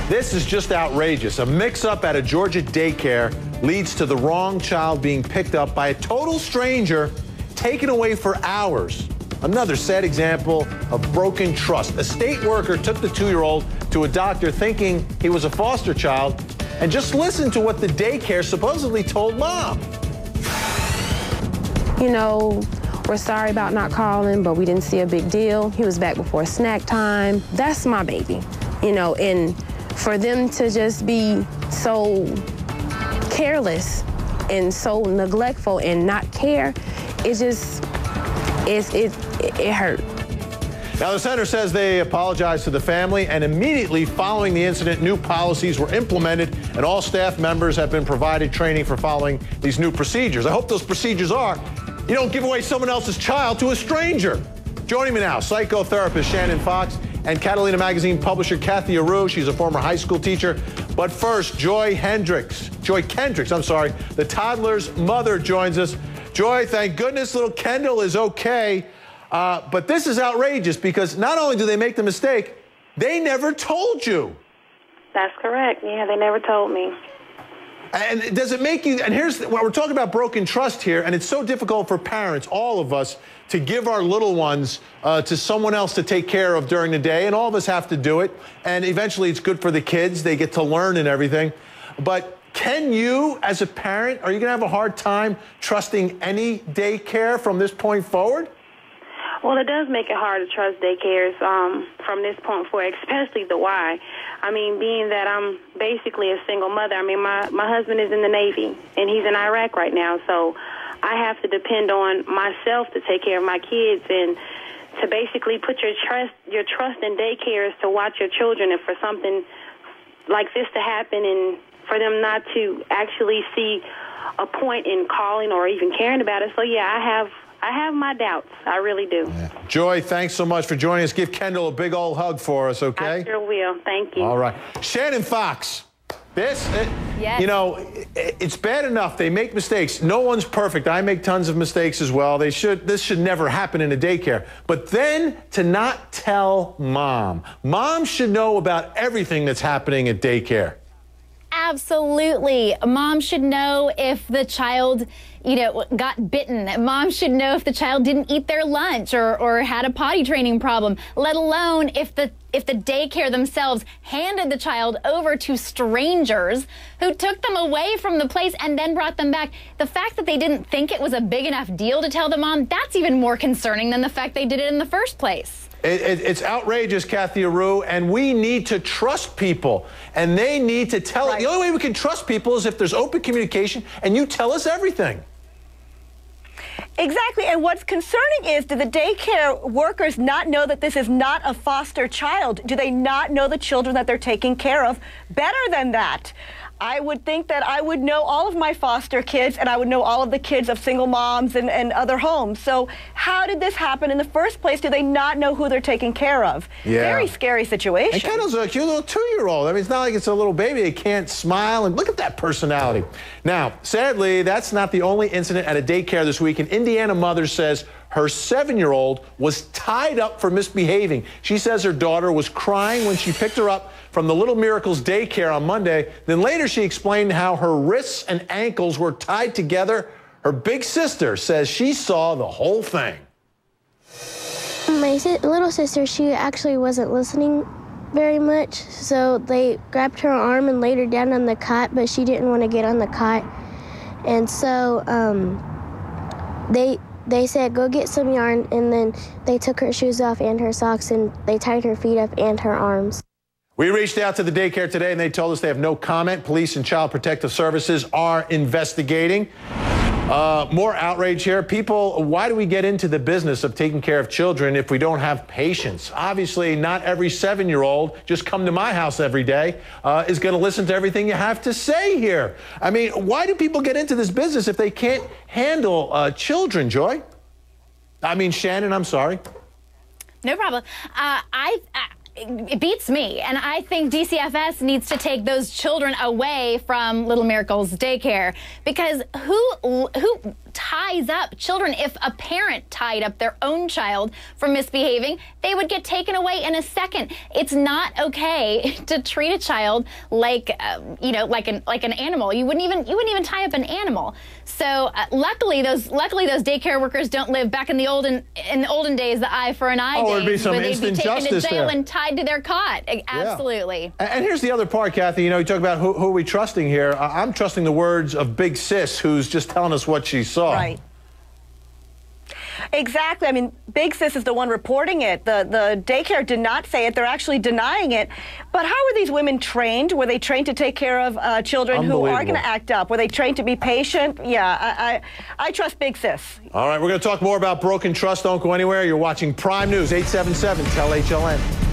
This is just outrageous. A mix-up at a Georgia daycare leads to the wrong child being picked up by a total stranger, taken away for hours. Another sad example of broken trust. A state worker took the 2-year-old to a doctor thinking he was a foster child, and just listen to what the daycare supposedly told mom. You know, we're sorry about not calling, but we didn't see a big deal. He was back before snack time. That's my baby, you know, and for them to just be so careless and so neglectful and not care, it just, it hurt. Now, the center says they apologized to the family, and immediately following the incident, new policies were implemented, and all staff members have been provided training for following these new procedures. I hope those procedures are, you don't give away someone else's child to a stranger. Joining me now, psychotherapist Shannon Fox and Catalina Magazine publisher Cathy Areu. She's a former high school teacher. But first, Joy Kendricks, the toddler's mother, joins us. Joy, thank goodness little Kendall is okay. But this is outrageous because not only do they make the mistake, they never told you. That's correct. Yeah, they never told me. And does it make you, and here's, well, we're talking about broken trust here, and it's so difficult for parents, all of us, to give our little ones to someone else to take care of during the day, and all of us have to do it, and eventually it's good for the kids, they get to learn and everything. But can you, as a parent, are you gonna have a hard time trusting any daycare from this point forward? Well, it does make it hard to trust daycares from this point forward, especially the why. I mean, being that I'm basically a single mother. I mean, my husband is in the Navy, and he's in Iraq right now, so I have to depend on myself to take care of my kids and to basically put your trust in daycares to watch your children, and for something like this to happen and for them not to actually see a point in calling or even caring about it. So, yeah, I have my doubts. I really do. Yeah. Joy, thanks so much for joining us. Give Kendall a big old hug for us, okay? I sure will. Thank you. All right. Shannon Fox, yes. You know, it's bad enough they make mistakes. No one's perfect. I make tons of mistakes as well. This should never happen in a daycare. But then to not tell mom. Mom should know about everything that's happening at daycare. Absolutely. Mom should know if the child, you know, got bitten. Mom should know if the child didn't eat their lunch or had a potty training problem, let alone if the daycare themselves handed the child over to strangers who took them away from the place and then brought them back. The fact that they didn't think it was a big enough deal to tell the mom, that's even more concerning than the fact they did it in the first place. It's outrageous, Cathy Areu, and we need to trust people, and they need to tell it. The only way we can trust people is if there's open communication and you tell us everything. Exactly, and what's concerning is, do the daycare workers not know that this is not a foster child? Do they not know the children that they're taking care of better than that? I would think that I would know all of my foster kids, and I would know all of the kids of single moms and other homes. So how did this happen in the first place? Do they not know who they're taking care of? Yeah. Very scary situation. And Kendall's a cute little 2-year-old. I mean, it's not like it's a little baby. They can't smile, and look at that personality. Now, sadly, that's not the only incident at a daycare this week. An Indiana mother says her 7-year-old was tied up for misbehaving. She says her daughter was crying when she picked her up from the Little Miracles daycare on Monday. Then later she explained how her wrists and ankles were tied together. Her big sister says she saw the whole thing. My little sister, she actually wasn't listening very much, so they grabbed her arm and laid her down on the cot, but she didn't want to get on the cot. And so they said, go get some yarn, and then they took her shoes off and her socks, and they tied her feet up and her arms. We reached out to the daycare today, and they told us they have no comment. Police and Child Protective Services are investigating. More outrage here. People, why do we get into the business of taking care of children if we don't have patience? Obviously, not every 7-year-old, just come to my house every day, is going to listen to everything you have to say here. I mean, why do people get into this business if they can't handle children, Joy? I mean, Shannon, I'm sorry. No problem. It beats me, and I think DCFS needs to take those children away from Little Miracles daycare, because who ties up children. If a parent tied up their own child for misbehaving, they would get taken away in a second. It's not okay to treat a child like, like an animal. You wouldn't even tie up an animal. So luckily those daycare workers don't live back in the olden days, the eye for an eye there'd be days, some where they'd be instant taken to justice jail there. and tied to their cot. Absolutely. Yeah. And here's the other part, Kathy. You talk about who are we trusting here. I'm trusting the words of Big Sis, who's just telling us what she saw. Right. Exactly. I mean, Big Sis is the one reporting it. The daycare did not say it. They're actually denying it. But how were these women trained? Were they trained to take care of children who are going to act up? Were they trained to be patient? Yeah, I trust Big Sis. All right, we're going to talk more about broken trust. Don't go anywhere. You're watching Prime News, 877 Tell HLN.